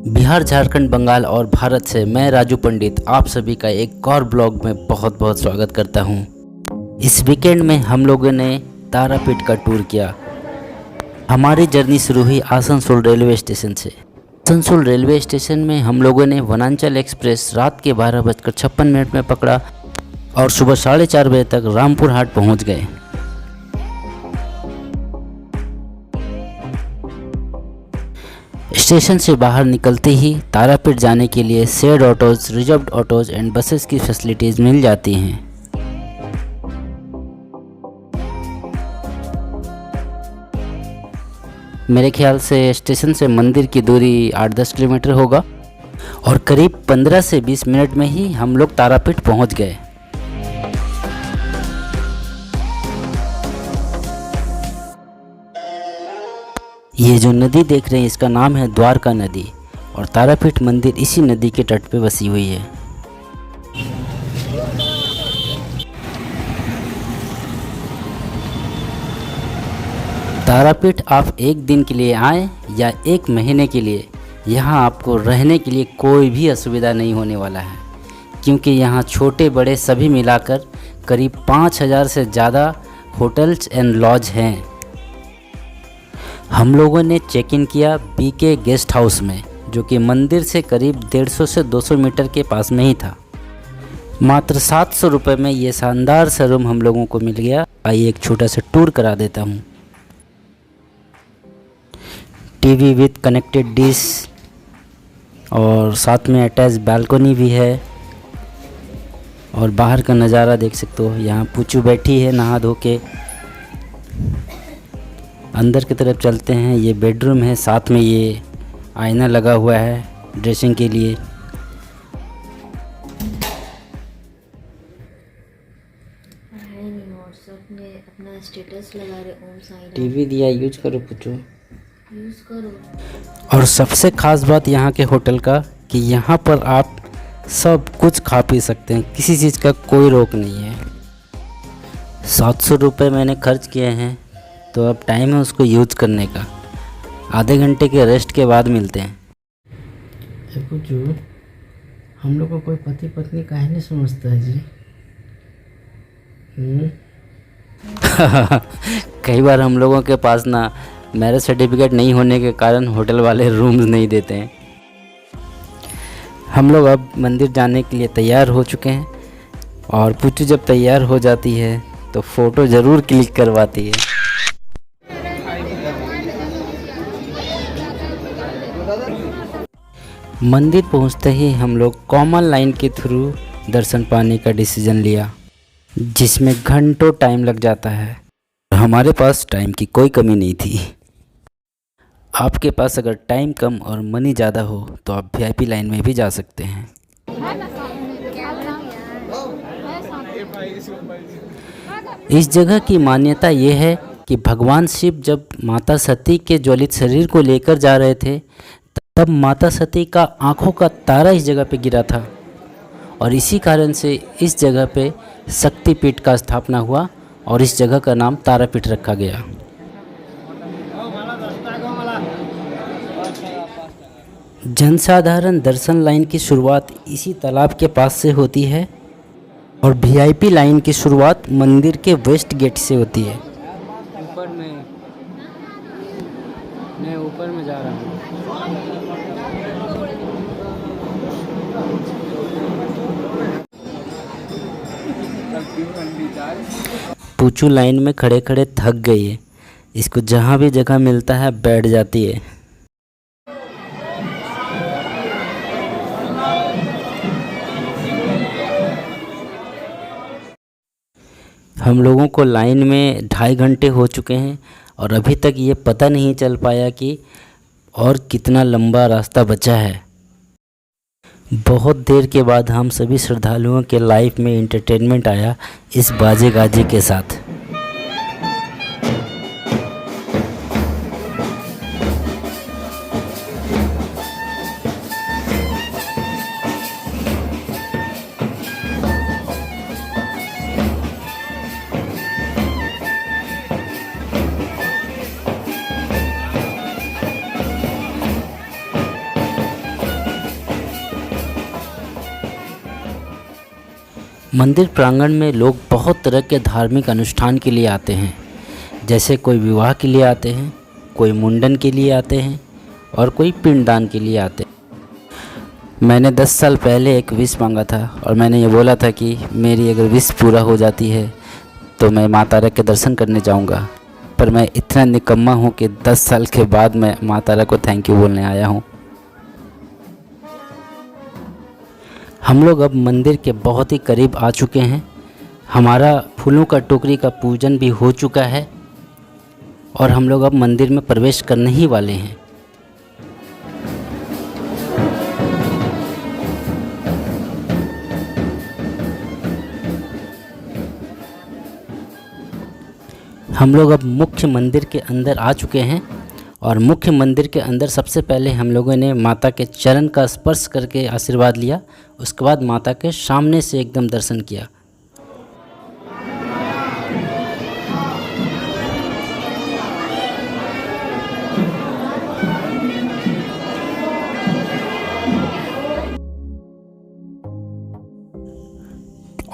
बिहार, झारखंड, बंगाल और भारत से मैं राजू पंडित आप सभी का एक और ब्लॉग में बहुत बहुत स्वागत करता हूं। इस वीकेंड में हम लोगों ने तारापीठ का टूर किया। हमारी जर्नी शुरू हुई आसनसोल रेलवे स्टेशन से। आसनसोल रेलवे स्टेशन में हम लोगों ने वनांचल एक्सप्रेस रात के 12:56 में पकड़ा और सुबह 4:30 बजे तक रामपुर हाट पहुँच गए। स्टेशन से बाहर निकलते ही तारापीठ जाने के लिए shared autos, reserved autos and buses की फैसिलिटीज़ मिल जाती हैं। मेरे ख्याल से स्टेशन से मंदिर की दूरी 8-10 किलोमीटर होगा और करीब 15 से 20 मिनट में ही हम लोग तारापीठ पहुंच गए। ये जो नदी देख रहे हैं इसका नाम है द्वारका नदी और तारापीठ मंदिर इसी नदी के तट पे बसी हुई है। तारापीठ आप एक दिन के लिए आए या एक महीने के लिए, यहाँ आपको रहने के लिए कोई भी असुविधा नहीं होने वाला है, क्योंकि यहाँ छोटे बड़े सभी मिलाकर करीब 5000 से ज़्यादा होटल्स एंड लॉज हैं। हम लोगों ने चेक इन किया बीके गेस्ट हाउस में, जो कि मंदिर से करीब 150 से 200 मीटर के पास में ही था। मात्र 700 रुपये में ये शानदार सा रूम हम लोगों को मिल गया। आइए एक छोटा सा टूर करा देता हूँ। टीवी विथ कनेक्टेड डिश और साथ में अटैच बालकनी भी है और बाहर का नज़ारा देख सकते हो। यहाँ पूचू बैठी है नहा धो के। अंदर की तरफ चलते हैं। ये बेडरूम है, साथ में ये आईना लगा हुआ है ड्रेसिंग के लिए। अपना स्टेटस लगा रहे ओम साईं राम। टीवी दिया, यूज करो पूछो। यूज करो। और सबसे ख़ास बात यहाँ के होटल का कि यहाँ पर आप सब कुछ खा पी सकते हैं, किसी चीज़ का कोई रोक नहीं है। 700 रुपये मैंने खर्च किए हैं, तो अब टाइम है उसको यूज करने का। आधे घंटे के रेस्ट के बाद मिलते हैं। जो हम लोग को कोई पति पत्नी काहे नहीं समझता है जी। कई बार हम लोगों के पास ना मैरिज सर्टिफिकेट नहीं होने के कारण होटल वाले रूम्स नहीं देते हैं। हम लोग अब मंदिर जाने के लिए तैयार हो चुके हैं और पूछू जब तैयार हो जाती है तो फ़ोटो ज़रूर क्लिक करवाती है। मंदिर पहुंचते ही हम लोग कॉमन लाइन के थ्रू दर्शन पाने का डिसीजन लिया, जिसमें घंटों टाइम लग जाता है। हमारे पास टाइम की कोई कमी नहीं थी। आपके पास अगर टाइम कम और मनी ज़्यादा हो तो आप वीआईपी लाइन में भी जा सकते हैं। इस जगह की मान्यता ये है कि भगवान शिव जब माता सती के ज्वलित शरीर को लेकर जा रहे थे, तब माता सती का आँखों का तारा इस जगह पे गिरा था और इसी कारण से इस जगह पे शक्तिपीठ का स्थापना हुआ और इस जगह का नाम तारापीठ रखा गया। जनसाधारण दर्शन लाइन की शुरुआत इसी तालाब के पास से होती है और वीआईपी लाइन की शुरुआत मंदिर के वेस्ट गेट से होती है। ऊपर में जा रहा हूँ। पूछू लाइन में खड़े खड़े थक गई है, इसको जहाँ भी जगह मिलता है बैठ जाती है। हम लोगों को लाइन में 2.5 घंटे हो चुके हैं और अभी तक ये पता नहीं चल पाया कि और कितना लंबा रास्ता बचा है। बहुत देर के बाद हम सभी श्रद्धालुओं के लाइफ में एंटरटेनमेंट आया इस बाजे गाजे के साथ। मंदिर प्रांगण में लोग बहुत तरह के धार्मिक अनुष्ठान के लिए आते हैं। जैसे कोई विवाह के लिए आते हैं, कोई मुंडन के लिए आते हैं और कोई पिंडदान के लिए आते हैं। मैंने 10 साल पहले एक विश मांगा था और मैंने ये बोला था कि मेरी अगर विश पूरा हो जाती है तो मैं माँ तारा के दर्शन करने जाऊंगा। पर मैं इतना निकम्मा हूँ कि 10 साल के बाद मैं माँ तारा को थैंक यू बोलने आया हूँ। हम लोग अब मंदिर के बहुत ही करीब आ चुके हैं। हमारा फूलों का टोकरी का पूजन भी हो चुका है और हम लोग अब मंदिर में प्रवेश करने ही वाले हैं। हम लोग अब मुख्य मंदिर के अंदर आ चुके हैं और मुख्य मंदिर के अंदर सबसे पहले हम लोगों ने माता के चरण का स्पर्श करके आशीर्वाद लिया। उसके बाद माता के सामने से एकदम दर्शन किया।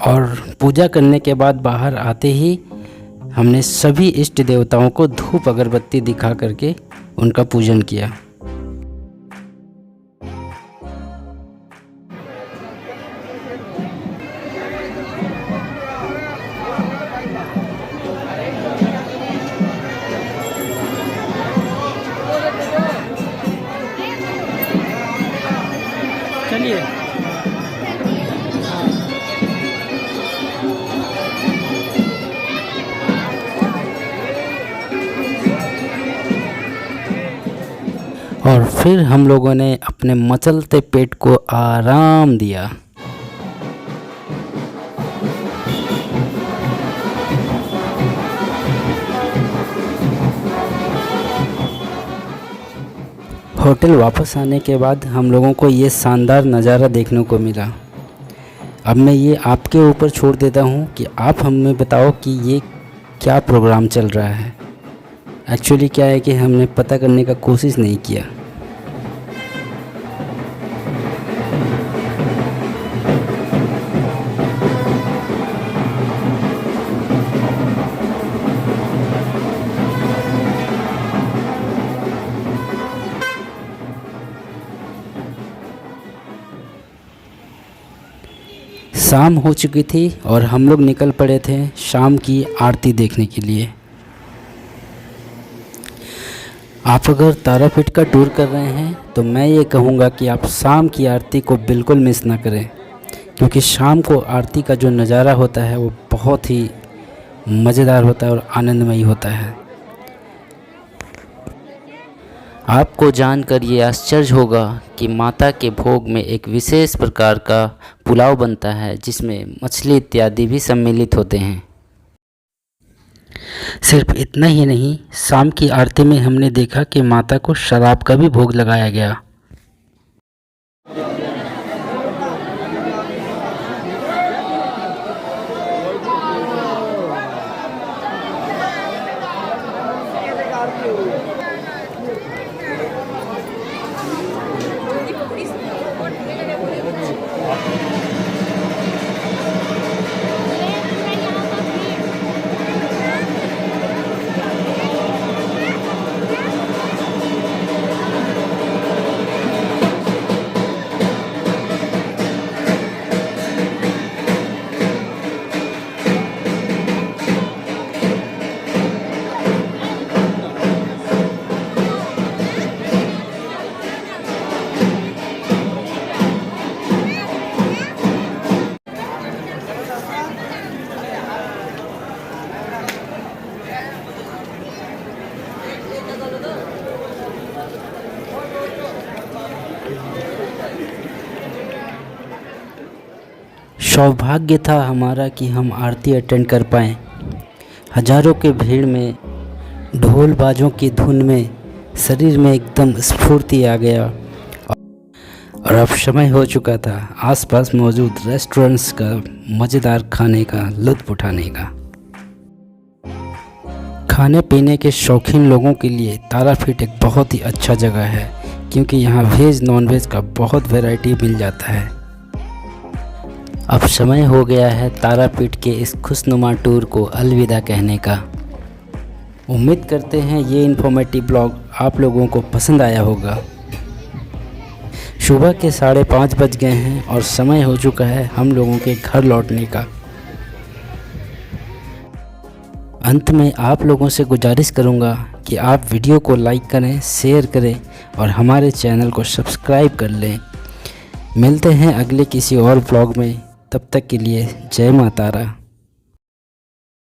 और पूजा करने के बाद बाहर आते ही हमने सभी इष्ट देवताओं को धूप अगरबत्ती दिखा करके उनका पूजन किया। चलिए और फिर हम लोगों ने अपने मचलते पेट को आराम दिया। होटल वापस आने के बाद हम लोगों को ये शानदार नज़ारा देखने को मिला। अब मैं ये आपके ऊपर छोड़ देता हूँ कि आप हमें बताओ कि ये क्या प्रोग्राम चल रहा है। एक्चुअली क्या है कि हमने पता करने का कोशिश नहीं किया। शाम हो चुकी थी और हम लोग निकल पड़े थे शाम की आरती देखने के लिए। आप अगर तारापीठ का टूर कर रहे हैं तो मैं ये कहूँगा कि आप शाम की आरती को बिल्कुल मिस ना करें, क्योंकि शाम को आरती का जो नज़ारा होता है वो बहुत ही मज़ेदार होता है और आनंदमयी होता है। आपको जानकर ये आश्चर्य होगा कि माता के भोग में एक विशेष प्रकार का पुलाव बनता है जिसमें मछली इत्यादि भी सम्मिलित होते हैं। सिर्फ इतना ही नहीं, शाम की आरती में हमने देखा कि माता को शराब का भी भोग लगाया गया। सौभाग्य था हमारा कि हम आरती अटेंड कर पाएँ। हजारों के भीड़ में, ढोल बाजों की धुन में शरीर में एकदम स्फूर्ति आ गया और अब समय हो चुका था आसपास मौजूद रेस्टोरेंट्स का मज़ेदार खाने का लुत्फ़ उठाने का। खाने पीने के शौकीन लोगों के लिए तारापीठ एक बहुत ही अच्छा जगह है, क्योंकि यहाँ वेज नॉन वेज का बहुत वैरायटी मिल जाता है। अब समय हो गया है तारापीठ के इस खुशनुमा टूर को अलविदा कहने का। उम्मीद करते हैं ये इन्फॉर्मेटिव ब्लॉग आप लोगों को पसंद आया होगा। सुबह के 5:30 बज गए हैं और समय हो चुका है हम लोगों के घर लौटने का। अंत में आप लोगों से गुजारिश करूंगा कि आप वीडियो को लाइक करें, शेयर करें और हमारे चैनल को सब्सक्राइब कर लें। मिलते हैं अगले किसी और ब्लॉग में, तब तक के लिए जय मां तारा।